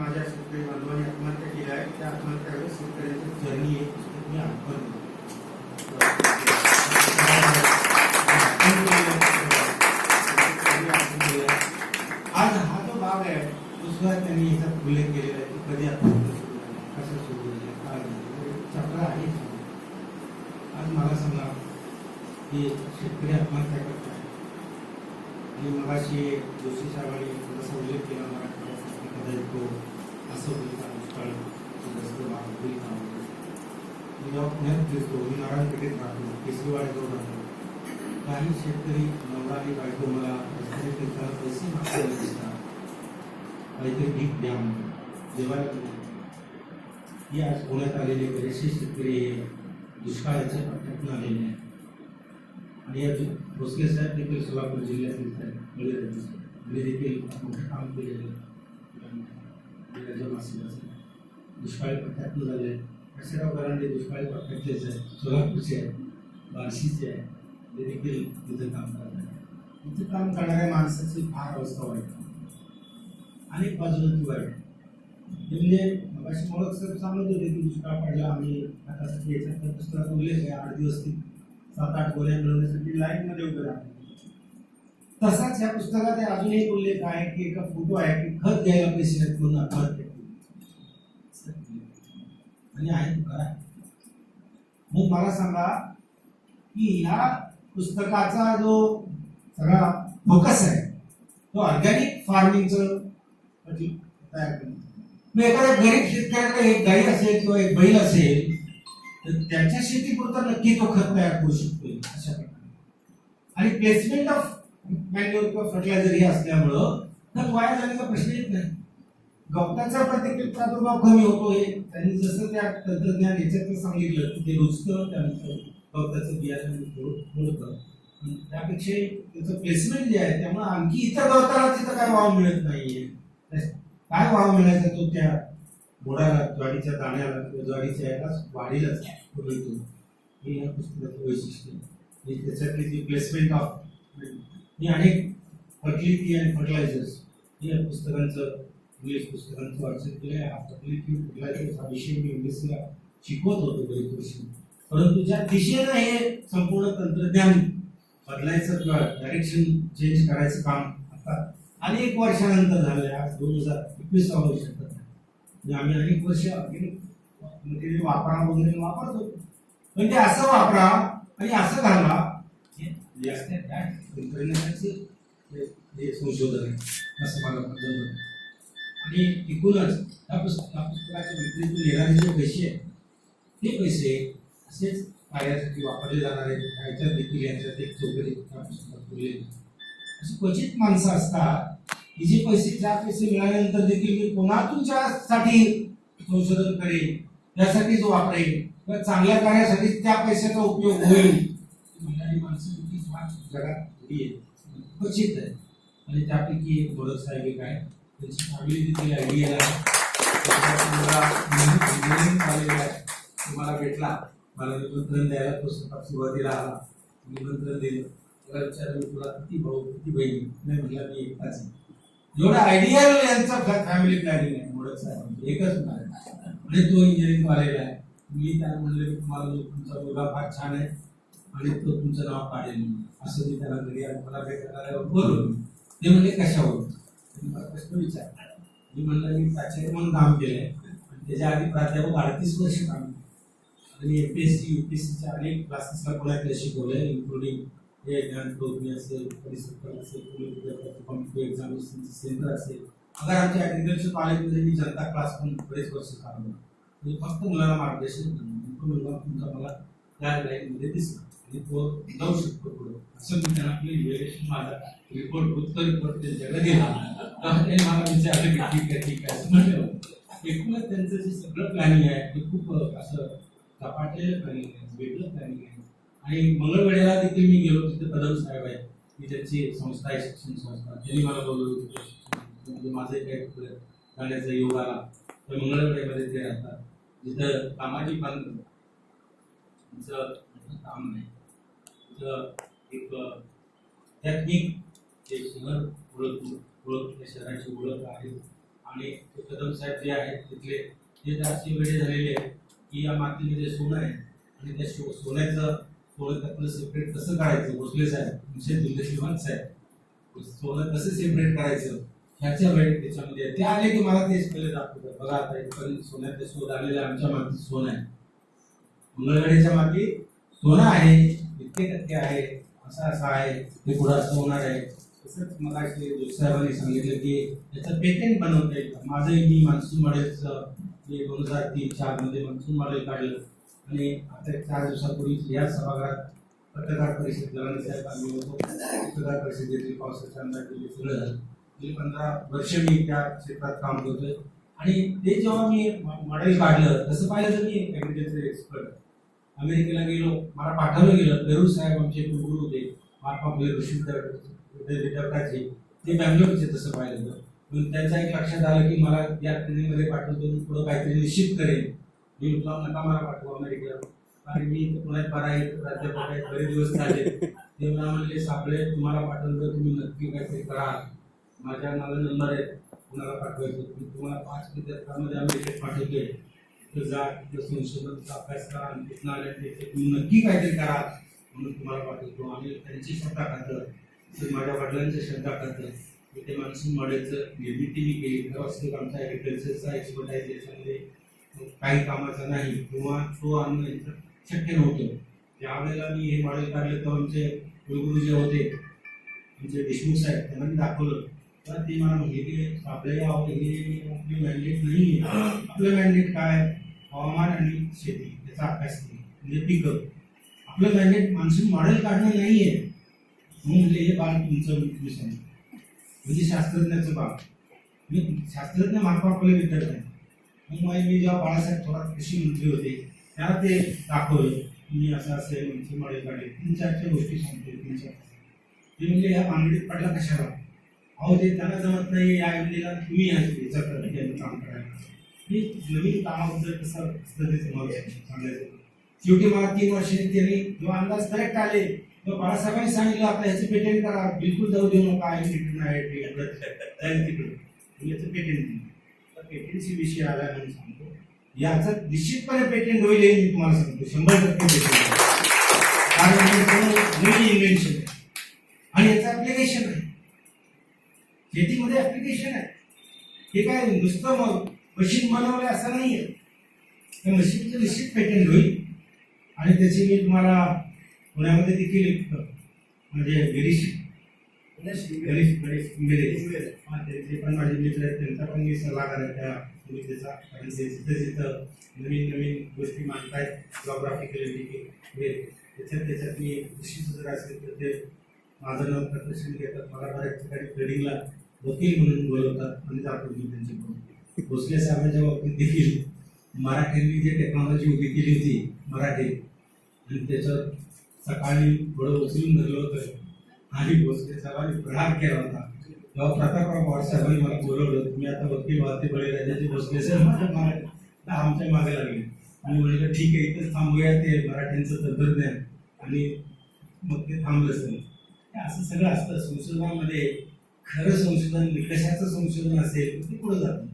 माझ्या शेतकरी बांधवांनी आत्महत्या केल्या आहेत त्या आत्महत्यावेळेस शेतकऱ्यांची जर्नी हे पुस्तक मी आज हा जो भाग आहे तो सुद्धा त्यांनी याच्यात उल्लेख केलेला आहे की कधी आत्महत्या कसं सुरू चक्र आहे. आज मला सांगा की शेतकरी आत्महत्या करतात आणि मगाशी जोशी साहेबांनी जसा उल्लेख केला मराठवाड्यात कदाचित तो असं होईल का दुष्काळ जास्त भाग होईल का. मी जेव्हा पुण्यात फिरतो मी नारायणपेठेत राहतो केसरीवाड्याजवळ राहतो. काही शेतकरी नवरा आणि बायको मला रस्त्याने फिरताना पैसे मागताना दिसतात काहीतरी भीक द्या म्हणून जेवायला. ही आज पुण्यात आलेले बरेचसे शेतकरी हे दुष्काळाच्या पट्ट्यातून आलेले आहेत आणि या भोसले साहेब देखील सोलापूर जिल्ह्यातील म्हणजे देखील मोठं काम केलेलं दुष्काळी पट्ट्यातून झाले आहेत. काशीराव गरांडे दुष्काळी पट्ट्यातलेच आहेत, सोलापूरचे आहेत, बार्शीचे आहेत, ते देखील तिथं काम करत आहेत. इथं काम करणाऱ्या माणसाची फार अवस्था वाईट, अनेक बाजूने ती वाईट. म्हणजे मगाशी मोळक सर सांगत होते की दुष्काळ पडला आम्ही आता याच्यात पुस्तकात उल्लेख आहे 8 दिवस 7-8 गोळ्या मिळवण्यासाठी लाईन मध्ये उभे राहतो. तसाच या पुस्तकात अजून एक उल्लेख आहे की एका फोटो आहे की खत घ्यायला पैसे नाहीत म्हणून आत्महत्या आणि आहे तो करा. मग मला सांगा की ह्या पुस्तकाचा जो सगळा फोकस आहे तो ऑर्गॅनिक फार्मिंगचं तयार करणे. मग एखाद्या गरीब शेतकऱ्याकडे एक गाई असेल किंवा एक बैल असेल तर त्याच्या शेतीपुरता नक्की तो खत तयार करू शकतो अशा प्रकारे. आणि प्लेसमेंट ऑफ मॅन्युअर किंवा फर्टिलायझर हे असल्यामुळं खत वाया जाण्याचा प्रश्न येत नाही. गवताचा प्रतिकृत प्रादुर्भाव कमी होतो. हे त्यांनी जसं त्या तंत्रज्ञान याच्यात सांगितलं की ते रुजतं त्यानंतर गवताचं बियाणं मोडतं. त्यापेक्षा त्याचं प्लेसमेंट जे आहे त्यामुळे आणखी इतर गवताला तिथं काय वाव मिळत नाहीये. काय वाव मिळायचा तो त्या मोडाला ज्वारीच्या दाण्याला किंवा ज्वारीच्या याला वाढीलाच मिळतो. हे या पुस्तकाचं वैशिष्ट्य आहे. त्याच्यातली जी प्लेसमेंट ऑफ ही अनेक फर्टिलिटी अँड फर्टिलायझर्स या पुस्तकांचं इंग्लिश पुस्तकांचं वाचन केलं आहे. हा फर्टिलिटी फर्टिलायझर्स हा विषय मी इंग्लिशला शिकवत होतो बरेच वर्ष. परंतु ज्या दिशेनं हे संपूर्ण तंत्रज्ञान बदलायचं किंवा डायरेक्शन चेंज करायचं काम आता अनेक वर्षानंतर झालंय. आज 2021 वर्षात म्हणजे आम्ही अनेक वर्ष मटेरियल वापरा वगैरे वापरतो पण ते असं वापरा आणि असं घाला तंत्रज्ञानाचे संशोधन आहे असं मला जमलं. आणि एकूणच या पुस्तकाच्या विक्रीतून येणारे जे पैसे आहेत ते पैसे असेच कार्यासाठी वापरले जाणार आहेत. ह्याच्यात देखील यांच्यात एक चौकडी त्या पुस्तकात उरलेली. अशी क्वचित माणसं असतात की जे पैसे मिळाल्यानंतर देखील मी पुन्हा तुमच्यासाठी संशोधन करेन त्यासाठी जो वापरेन किंवा चांगल्या कार्यासाठी त्या पैशाचा उपयोग होईल म्हणणारी माणसं जगात क्वचित आहे. आणि त्यापैकी एक मोडक साहेब एक आहे. त्यांची फॅमिली देखील आयडियल आहे. मला भेटला, मला निमंत्रण द्यायला तो स्वतः सुरुवातीला आला. निमंत्रण दिलं त्याला विचारलं तुला किती भाऊ किती बहिणी. नाही म्हटलं मी एकटाच. एवढं आयडियल यांचं फॅमिली प्लॅनिंग आहे मोडक साहेब. एकच आणि तो इंजिनिअरिंग आलेला आहे. मी त्याला म्हणले तुम्हाला तुमचा मुलगा फार छान आहे आणि तो तुमचं नाव काढेल असं मी त्याला घरी मला भेटायला बोलवलं. ते म्हणले कशावर मला प्रश्न विचारला. मी म्हणलं मी प्राचार्य म्हणून काम केलंय आणि त्याच्या आधी प्राध्यापक 38 वर्ष काम केलं आणि MPSC UPSCच्या अनेक क्लासेसला पुण्यातल्या शिकवलंय इन्क्लुडिंग हे ज्ञान प्रज्ञा असेल परिसर असेल कॉम्पिटिटिव्ह एक्झामिनेशनचं सेंटर असेल. अगर आमच्या ॲग्रिकल्चर कॉलेजमध्ये मी जनता क्लास पण बरेच वर्ष काम केलं. म्हणजे फक्त मुलांना मार्गदर्शन मुलगा तुमचा मला त्या लाईनमध्ये दिसला आणि तो जाऊ शकतो पुढे असं मी त्यांना आपली इव्हॅल्युएशन माझा रिपोर्ट उत्तर रिपोर्ट त्यांच्याकडे दिला. त्यांनी मला विचारलं की ठीक आहे असं म्हटलं. एकूणच त्यांचं जे सगळं प्लॅनिंग आहे ते खूप असं झपाटलेलं प्लॅनिंग आहे, वेगळं प्लॅनिंग आहे. आणि मंगळवेढ्याला देखील मी गेलो तिथे कदम साहेब आहेत की त्यांची संस्था आहे शिक्षण संस्था. त्यांनी मला बोलवलं म्हणजे माझं काही जाण्याचा योग आला तर मंगळवेढ्यामध्ये ते राहतात जिथं कामाची पण काम नाही तिथं एक टेक्निक जे शहर ओळख शहराची ओळख आहे आणि ते कदम साहेब जे आहेत तिथले ते तर असे वेळे झालेले आहेत की या मातीमध्ये सोनं आहे आणि त्या सोन्याचं त्यातलं सेपरेट कसं काढायचं, भोसले साहेब तुमचे दिल्ली साहेब सोनं कसं सेपरेट करायचं ह्याच्या वेळेत त्याच्यामध्ये ते आले की मला तेच पहिले दाखवतात. बघा आता इथपर्यंत सोन्याचे शोध आलेले आमच्या मातीत सोनं आहे, मंगळवेढ्याच्या मातीत सोनं आहे, इतके टक्के आहे, असं आहे, ते पुढे असं होणार आहे. तसंच मला साहेबांनी सांगितलं की याचं पेटेंट बनवता येईल. माझंही मी मान्सून मॉडेलचं 2003-04 मध्ये मान्सून मॉडेल काढलं आणि आता 4 दिवसापूर्वी या सभागृहात पत्रकार परिषद लढाई साहेब आम्ही होतो. पत्रकार परिषदेतील पावसाच्या अंदाज सगळं झालं. गेली 15 वर्ष मी त्या क्षेत्रात काम करतोय आणि ते जेव्हा मी मॉडेल काढलं तसं पाहिलं तर मी ऍग्रिकल्चर एक्सपर्ट अमेरिकेला गेलो, मला पाठवलं गेलं. पेरू साहेब आमचे कुलगुरू होते, महात्मा फुले कृषी विद्यापीठाचे, ते बँगलोरचे. तसं पाहिलं तर पण त्यांचं एक लक्षात आलं की मला या ट्रेनिंगमध्ये पाठवतो, मी पुढं काहीतरी निश्चित करेन. मी म्हटलं नका मला पाठवू अमेरिकेला, कारण मी पुण्यात 12 प्राध्यापक आहेत, बरेच दिवस झाले. ते मला म्हणले सापळे तुम्हाला पाठवलं तुम्ही नक्की काहीतरी करा, माझ्या मला नंबर आहे कुणाला पाठवायचं, मी तुम्हाला 5 विद्यार्थ्यांमध्ये अमेरिकेत पाठवतोय, तर जा संशोधनाचा अभ्यास करा आणि तिथून आले तुम्ही नक्की काहीतरी करा म्हणून तुम्हाला पाठवतो. आणि त्यांची श्रद्धा खातं, माझ्या वडिलांची श्रद्धा खातं मी ते मान्सून मॉडेलचं निर्मिती मी केली. व्यवस्थित आमचा ॲग्रिकल्चरचा एक्सपर्ट आहे, त्याच्यामध्ये काही कामाचा नाही किंवा तो आणणं शक्य नव्हतं. त्यावेळेला मी हे मॉडेल काढलं तर आमचे कुलगुरू जे होते आमचे देशमुख साहेब त्यांना मी दाखवलं, तर ते मला म्हणले की आपल्या आपली मॅन्डेट नाही आहे. आपलं मॅन्डेट काय, हवामान आणि शेती याचा अभ्यास केला म्हणजे पिकं. आपलं मॅन्डेट मान्सून मॉडेल काढणं नाही आहे. म्हणून म्हणजे हे बाळ तुमचं मिशन म्हणजे शास्त्रज्ञाचं बाळ. मी शास्त्रज्ञ महात्मा फुले विद्यापीठ आहे. मग मी जेव्हा बाळासाहेब थोरात कृषी मंत्री होते त्याला ते दाखवलं, मी असं असेल मान्सून मॉडेल काढले. 3-4 गोष्टी सांगते. 3-4 ते म्हणजे या भानगडीत पडला कशाला, अहो ते त्यांना जमत नाही, या एमडीला तुम्ही काम करायला. मी नवीन कामाबद्दल कसं असतं ते तुम्हाला सांगायचं. शेवटी मला 3 वर्षांनी त्यांनी जेव्हा अंदाज करेक्ट आले तेव्हा बाळासाहेबांनी सांगितलं आता ह्याचं पेटेंट करा, बिलकुल जाऊ देऊ नका, तिकडून आहे तिकडून याचं पेटेंट दिलं. तर पेटेंटची विषय आला म्हणून सांगतो, याचं निश्चितपणे पेटेंट होईल हे मी तुम्हाला सांगतो, 100% पेटेंट. कारण नवीन इन्व्हेन्शन आहे आणि याचं ऍप्लिकेशन आहे, शेतीमध्ये ऍप्लिकेशन आहे. हे काय नुसतं मशीन बनवलं असं नाही आहे. त्या मशीनचं निश्चित पेटेंट होईल आणि त्याची मी तुम्हाला पुण्यामध्ये देखील म्हणजे ते पण माझे मित्र आहेत, त्यांचा पण मी सल्लागार आहे त्या समितीचा. कारण ते जिथं नवीन गोष्टी मांडतायत जॉग्राफिकल त्याच्यात मी निश्चित जर असेल तर ते माझं नाव प्रदर्शन घेतात. मला बऱ्याच ठिकाणी ट्रेडिंगला वकील म्हणून बोलवतात आणि जातो मी त्यांच्याकडून. भोसले साहेबांच्या बाबतीत देखील मराठ्यांनी जे टेक्नॉलॉजी उभी केली होती मराठी, आणि त्याच्यात सकाळी थोडं उचलून धरलं होतं आणि भोसले साहेबांनी प्रहार केला होता. तेव्हा प्रतापराव पवार साहेबांनी मला बोलवलं, तुम्ही आता वकील वाहते बळीराजाचे भोसले साहेब आमच्या मागे लागले आणि म्हटलं ठीक आहे इथंच थांबूया, ते मराठ्यांचं तंत्रज्ञान. आणि मग ते थांबलं सर. असं सगळं असतं संशोधनामध्ये. खरं संशोधन कशाचं संशोधन असेल ते पुढे जातं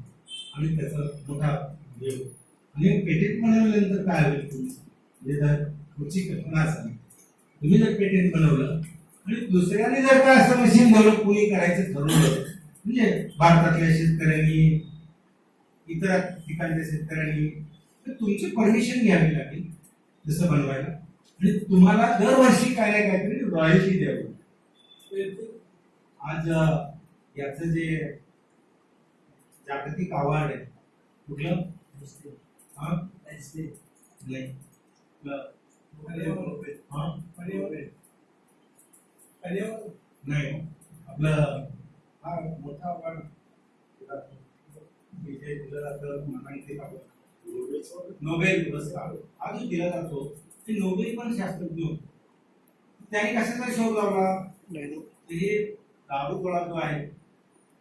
आणि त्याचा मोठा उपयोग. आणि पेटेंट बनवल्यानंतर काय होईल, म्हणजे जर पुढची कल्पना असेल, तुम्ही जर पेटेंट बनवलं आणि दुसऱ्याने जर काय असं मशीन डेव्हलप कोणी करायचं ठरवलं, म्हणजे भारतातल्या शेतकऱ्यांनी इतर ठिकाणच्या शेतकऱ्यांनी, तर तुमची परमिशन घ्यावी लागेल तसं बनवायला आणि तुम्हाला दरवर्षी काय ना काहीतरी रॉयल्टी द्यावी. आज याचं जे जागतिक आव्हान आहे कुठलं नाही नाही आपलं हा मोठा आव्हान नोबेल पुरस्कार अजून दिला जातो. ते नोबेल पण शास्त्रज्ञ होते. त्याने कशाचा शोध लावला, हे दारू गोळा जो आहे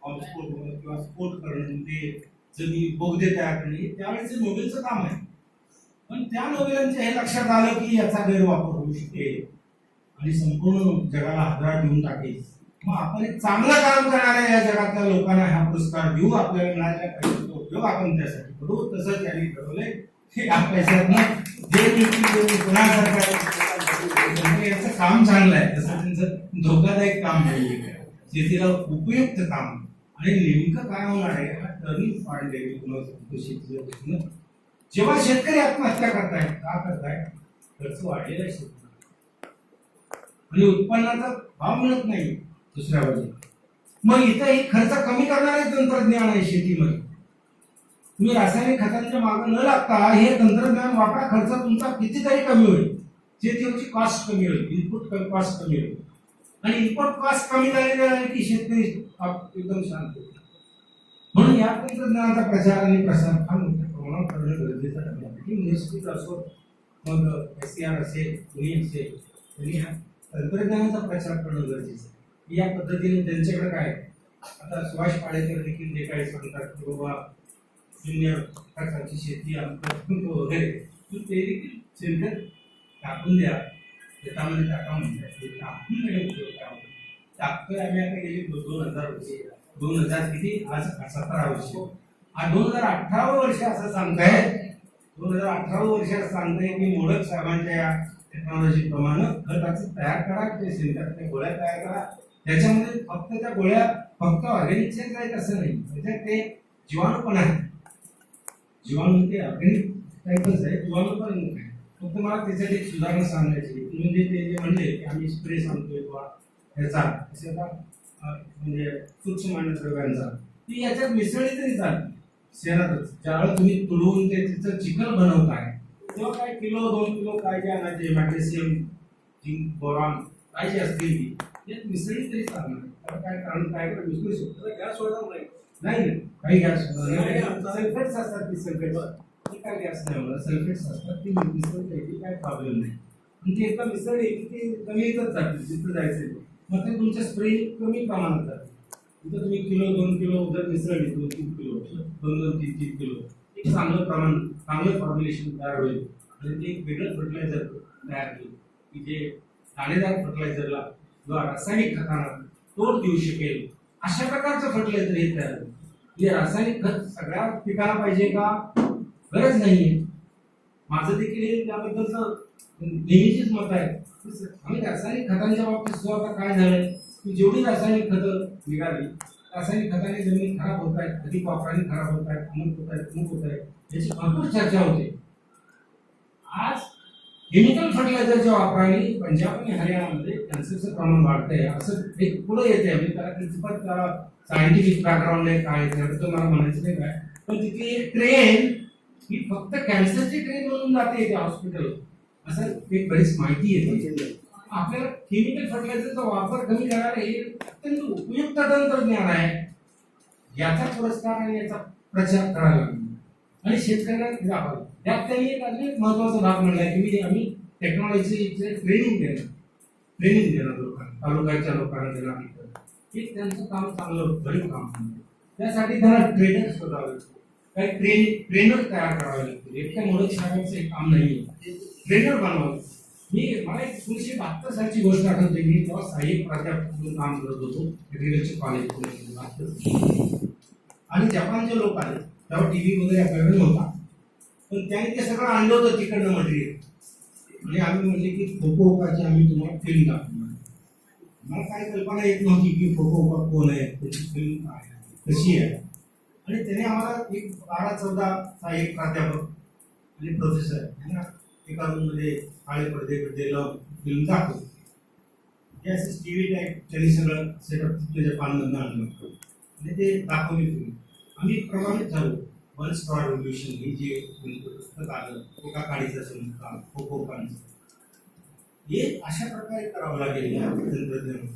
किंवा स्फोट करणं, ते जमी बोगदे तयार करणे, त्यावेळेस नोबेलचं काम आहे. पण त्या नोबेलांच्या हे लक्षात आलं की याचा गैरवापर होऊ शकेल आणि संपूर्ण जगाला हादरा देऊन टाकेल. मग आपण एक चांगलं काम करणाऱ्या या जगातल्या लोकांना हा पुरस्कार देऊ, आपल्याला मिळालेल्या पैशाचा उपयोग आपण त्यासाठी करू. तसंच त्यांनी ठरवलंय की या पैशातनं जे मिळतील याचं काम चांगलं आहे, तसं त्यांचं धोकादायक काम नाही, शेतीला उपयुक्त काम. आणि नेमकं काय होणार आहे, हा टर्निंग पॉइंट आहे शेतीच्या दृष्टीनं. जेव्हा शेतकरी आत्महत्या करतायत, का करतायत? खर्च वाढलेला आहे शेतीला आणि उत्पन्नाचा भाव मिळत नाही दुसऱ्या बाजूला. मग इथं हे खर्च कमी करणारे तंत्रज्ञान आहे शेतीमध्ये. तुम्ही रासायनिक खतांच्या मागे न लागता हे तंत्रज्ञान वापरा, खर्च तुमचा कितीतरी कमी होईल, शेतीची कॉस्ट कमी होईल, इनपुट कॉस्ट कमी होईल. आणि इनपुट कॉस्ट कमी झालेली आहे की शेतकरी एकदम शांत होईल. म्हणून या तंत्रज्ञानाचा प्रचार आणि प्रसार फार मोठ्या प्रमाणात करणं गरजेचं आहे. निश्चित असो, मग SCR असेल, कुणी असेल, त्यांनी या तंत्रज्ञानाचा प्रचार करणं गरजेचं आहे. या पद्धतीने त्यांच्याकडे काय, आता सुभाष पालेकर देखील जे काही सांगतात की बाबा शून्य खर्चाची शेती वगैरे, ते देखील शेणखत टाकून द्या, शेतामध्ये टाका म्हणतात. ते टाकून टाकतोय आम्ही आता गेली 2000 वर्षे, 2000 किती, आज 17 वर्ष, 2018 वर्ष असं सांगताय, 2018 वर्ष सांगताय की मोडक साहेबांच्या या टेक्नॉलॉजी प्रमाणे खताचं तयार करा, ते शेणखताच्या गोळ्या तयार करा. त्याच्यामध्ये फक्त त्या गोळ्या फक्त ऑर्गॅनिक शेण आहेत असं नाही, त्याच्यात ते जीवाणू पण आहे, जीवाणू ते ऑर्गॅनिक टाईपच आहे, जीवाणू पण आहे. फक्त मला त्याच्यात एक सुधारणा सांगायची, म्हणजे ते जे म्हणले की आम्ही स्प्रे सांगतोय किंवा ह्याचा म्हणजे सूक्ष्म अन्नद्रव्यांचा, ती याच्यात मिसळली तरी चालते शेणातच. ज्यावेळेस तुम्ही तुडवून ते तिचं चिखल बनवताय तेव्हा काय किलो 2 किलो काय जे आणायचे, मॅग्नेशियम, झिंक, बोरॉन काय जे असतील ती यात मिसळली तरी चालणार. त्याला काय कारण काय मिसळू शकतो, गॅस होणार नाही, काही गॅस सल्फेट्स असतात, ती सल्फेट काय गॅस नाही होणार, सल्फेट्स असतात, ती मिसळते, काय प्रॉब्लेम नाही. आणि ती एकदा मिसळली की ती कमी येतच जाते जिथं जायचं, मग ते तुमच्या स्प्रे कमी प्रमाणात जाते. तिथं तुम्ही किलो 2 किलो जर मिसळली, 2-3 किलो, 2-3 किलो, एक चांगलं प्रमाण, चांगलं फॉर्म्युलेशन तयार होईल. आणि ते एक वेगळं फर्टिलायझर तयार होईल की जे दाणेदार फर्टिलायझरला किंवा रासायनिक खतांना तोड देऊ शकेल. अशा प्रकारचं फर्टिलायझर हे तयार होईल. म्हणजे रासायनिक खत सगळ्या पिकाला पाहिजे का? गरज नाहीये. माझं देखील हे त्याबद्दलचं नेहमीचीच मत आहे. आम्ही रासायनिक खतांच्या बाबतीत सुद्धा काय झालंय की जेवढी रासायनिक खतं निघाली, रासायनिक खताने जमिनी खराब होत आहेत, अधिक वापराने खराब होत आहेत, अमुक होत आहेत, अमुक होत आहेत, याची भरपूर चर्चा होते. आज केमिकल फर्टिलायझरच्या वापराने पंजाब आणि हरियाणामध्ये कॅन्सरचं प्रमाण वाढतंय, असं एक पुढे येते. म्हणजे त्याला प्रिन्सिपल त्याला सायंटिफिक बॅकग्राऊंड आहे काय, त्याबद्दल मला म्हणायचं नाही काय, पण तिथली एक ट्रेन ही फक्त कॅन्सरची ट्रेन म्हणून जाते त्या हॉस्पिटल, असं एक बरीच माहिती येते. आपल्याला केमिकल फर्टिलायझरचा वापर कमी करणारे हे अत्यंत उपयुक्त तंत्रज्ञान आहे. याचा पुरस्कार आणि याचा प्रचार करायला लागतो आणि शेतकऱ्यांना दाखवायला. त्यात त्यांनी एक अजून एक महत्वाचा भाग म्हणलाय की आम्ही टेक्नॉलॉजीचे ट्रेनिंग देणार लोकांना, तालुक्याच्या लोकांना देणार. हे त्यांचं काम चांगलं गरीब काम. त्यासाठी त्यांना ट्रेनर शोधावे लागतो, काही ट्रेनर तयार करावे लागतील. एकट्या मोठं शिकायचं एक काम नाही, ट्रेनर बनवावं. मला 1972 सालची गोष्ट आठवते. मी तेव्हा सहाय्यक प्राध्यापक म्हणून काम करत होतो ॲग्रिकल्चर कॉलेज, आणि जपानचे लोक आले तेव्हा टीव्ही वगैरे आपल्याकडे नव्हता, पण त्यांनी ते सगळं आणलं होतं तिकडनं मटेरियल. आणि आम्ही म्हणले की फोकोकाची आम्ही तुम्हाला फिल्म दाखवणार. मला काही कल्पना येत नव्हती की फोकोका कोण आहे, त्याची फिल्म काय कशी आहे. आणि त्याने आम्हाला एक 12-14 सहाय्यक प्राध्यापक आणि प्रोफेसर यांना एका रूममध्ये काळे पडदे लावून फिल्म दाखवतो. हे असं टीव्ही टाईप त्यांनी सगळं सेटअप तिथल्या जपानमधून आणलं आणि ते दाखवली फिल्म. आम्ही प्रभावित झालो. 1 स्टार रेव्होल्युशन ही जे पुस्तक आलं, एका काळीचं संस्कार फोकोकांचं, हे अशा प्रकारे करावं लागेल. या तंत्रज्ञान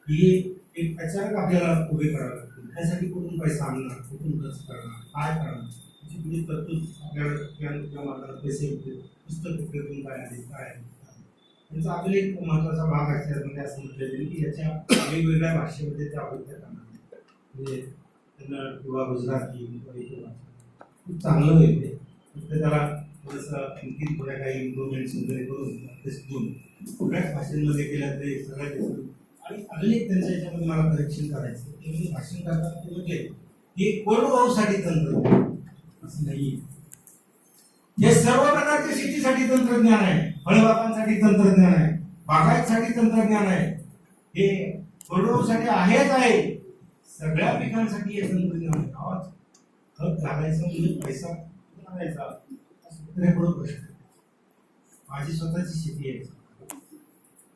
ही एक प्रचारक आपल्याला उभे करावं लागतील. त्यासाठी कुठून पैसा आणणार, कुठून खर्च करणार, काय करणार, त्याची पुढे तरतूद आपल्याला पैसे पुस्तक विक्रेतून काय आहे, काय आहे. त्यांचा अजून एक महत्वाचा भाग असल्यामध्ये असं म्हटलेलं की याच्या वेगवेगळ्या भाषेमध्ये त्या आवडत्या करणार, म्हणजे कन्नड किंवा गुजराती किंवा खूप चांगलं होईल ते. फक्त त्याला थोडंसं आणखी थोड्या काही इम्प्रुव्हमेंट्स वगैरे करून देऊन सगळ्याच भाषेमध्ये केल्या तरी सगळ्यात आणि अजून एक त्यांच्या याच्यामध्ये मला करेक्शन करायचं ते म्हणजे भाषण करताना ते म्हणजे हे कोरडवाहूसाठी तंत्रज्ञान असं नाहीये. हे सर्व प्रकारचे शेतीसाठी तंत्रज्ञान आहे, फळबागांसाठी तंत्रज्ञान आहे, बागायतसाठी तंत्रज्ञान आहे, हे कोरडवाहूसाठी आहेच आहे, सगळ्या पिकांसाठी हे तंत्रज्ञान आहे. आवाज खत घालायचं म्हणजे पैसा घालायचा पुढे प्रश्न. माझी स्वतःची शेती आहे,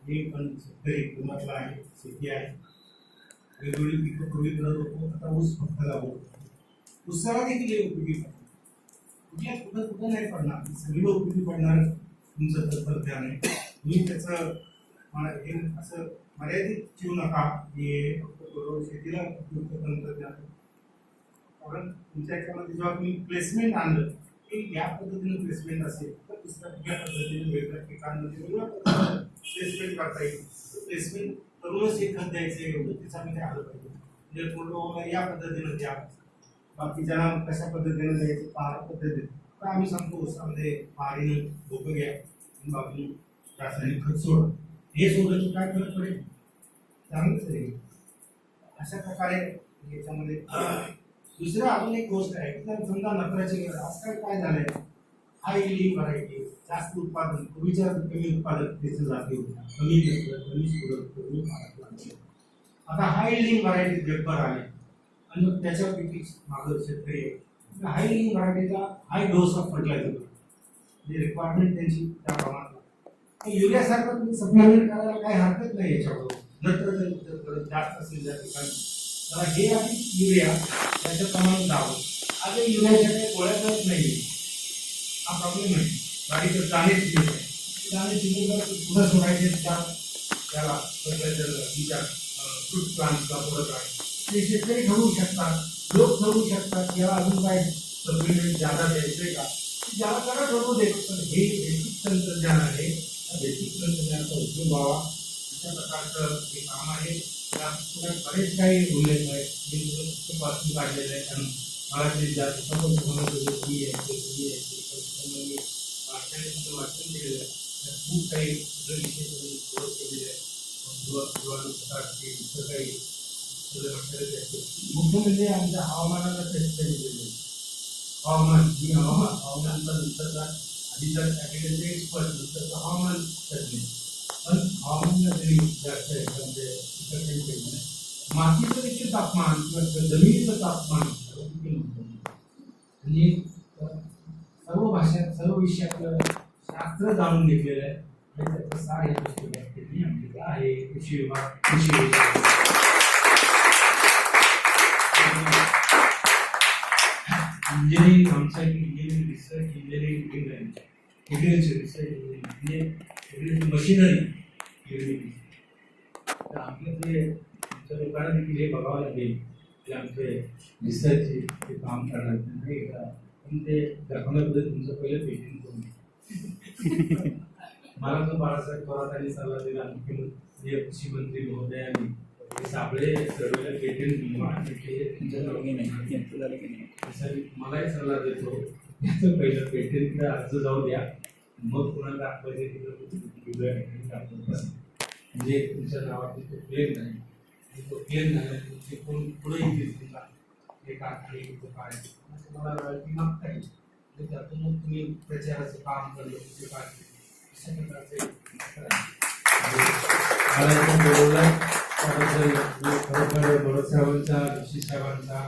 मी पण शेतकरी कुटुंबातला आहे, शेती आहे, वेगवेगळी पिकं पूर्वी करत होतो, आता ऊस फक्त लावतो. ऊसाला देखील हे उपयोगी पडतात, कुठल्या कुठं नाही पडणार, सगळीकडे उपयोगी पडणार तुमचं तंत्रज्ञान आहे. तुम्ही त्याचं हे असं मर्यादित ठेवू नका की फक्त शेतीला उपयुक्त तंत्रज्ञान. कारण तुमच्या याच्यामध्ये जेव्हा तुम्ही प्लेसमेंट आणलं की या पद्धतीने प्लेसमेंट असेल तर दुसऱ्या कुठल्या पद्धतीने वेगवेगळ्या पिकांमध्ये वेगवेगळ्या पद्धतीने प्लेसमेंट करता येईल. प्लेसमेंट करूनच हे खत द्यायचं एवढं त्याच्यामध्ये आलं पाहिजे. म्हणजे पूर्ण या पद्धतीनं द्या, बाकीच्या कशा पद्धतीने द्यायचं पहार पद्धतीने तर आम्ही सांगतो ऊसामध्ये पहारीनं धोकं घ्या आणि बाजून रासायनिक खत सोड. हे सोडलं तर काय फरक पडेल, चांगलंच आहे. अशा प्रकारे याच्यामध्ये दुसरं अजून एक गोष्ट आहे तर समजा नत्राची गरज आजकाल काय झालंय, हाय यील्डिंग व्हरायटी जास्त उत्पादन, पूर्वीच्या कमी उत्पादकतेचं जाती होत्या, कमी घेतलं कमी सुरत कमी पाण्यात. आता हाय यील्डिंग व्हरायटी जगभर आले आणि मग त्याच्यापैकी मागं शेतकरी हाय यील्डिंग व्हरायटीचा हाय डोस ऑफ फर्टिलायझर म्हणजे रिक्वायरमेंट त्यांची त्या प्रमाणात. युरियासारखं तुम्ही सप्लिमेंट करायला काही हरकत नाही याच्यावर, नत्र जर जास्त असेल त्या ठिकाणी तर हे आधी युरिया त्याच्या प्रमाणात द्यावं. आज युरियाच्या काही गोळ्या करत नाही, हा प्रॉब्लेम आहे. बारीक दाणे शिजत आहे, दाणे शिजत पुढं सोडायचे त्याला तुमच्या फ्रूट प्लांट्सला पुढं काढायचं. ते शेतकरी ठरवू शकतात, लोक ठरवू शकतात याला अजून काय सप्लिमेंट ज्यादा द्यायचंय का, ज्याला त्याला ठरवू दे. पण हे बेसिक तंत्रज्ञान आहे, बेसिक तंत्रज्ञानाचा उपयोग व्हावा अशा प्रकारचं हे काम आहे. बरेच काही उल्लेख आहेत, मी वाचून काढलेले आहेत आणि मला ते जास्त समोर वाचन केलेलं आहे. खूप काही विषय केलेले आहेत, मुख्य म्हणजे आमच्या हवामानाला टेस्ट केलेले हवामान ही हवामानाचा नंतरचा आधी तर ॲग्रिकल्चर एक्सपर्ट नंतर हवामान तज्ञ. पण हवामान जरी जास्त आहे म्हणजे मातीचं देखील तापमान किंवा जमिनीचं तापमान आणि सर्व भाषात सर्व विषयातलं शास्त्र जाणून घेतलेलं आहे आणि त्याचं सार या पुस्तकात आहे. कृषी विभाग इंजिनिअरिंग आमचा engineering research engineering agriculture research म्हणजे मशिनरी. तर आपलं ते आमच्या लोकांना देखील हे बघावं लागेल की आमचे रिसर्चचे ते काम करणार नाही का, पण ते दाखवण्याबद्दल तुमचं पहिलं पेटेंट करून मला तो बाळासाहेब थोरातांनी सल्ला दिला, मुख्यमंत्री कृषी मंत्री महोदयांनी साबळे सर्वेला पेटेंट मलाही सल्ला देतो त्याचं पहिलं पेटेंटला अर्ज जाऊ द्या, मग कोणाला दाखवायचे म्हणजे तुमच्या नावात तो क्लेम नाही, तो क्लेम झाला तुमचे कोण पुढे येतील तुमचा हे काय मला रॉयल्टी मागता येईल. त्यातून मग तुम्ही प्रचाराचं काम करलं तुमचे काय अशा प्रकारचे खरोखर भरत साहेबांचा ऋषी साहेबांचा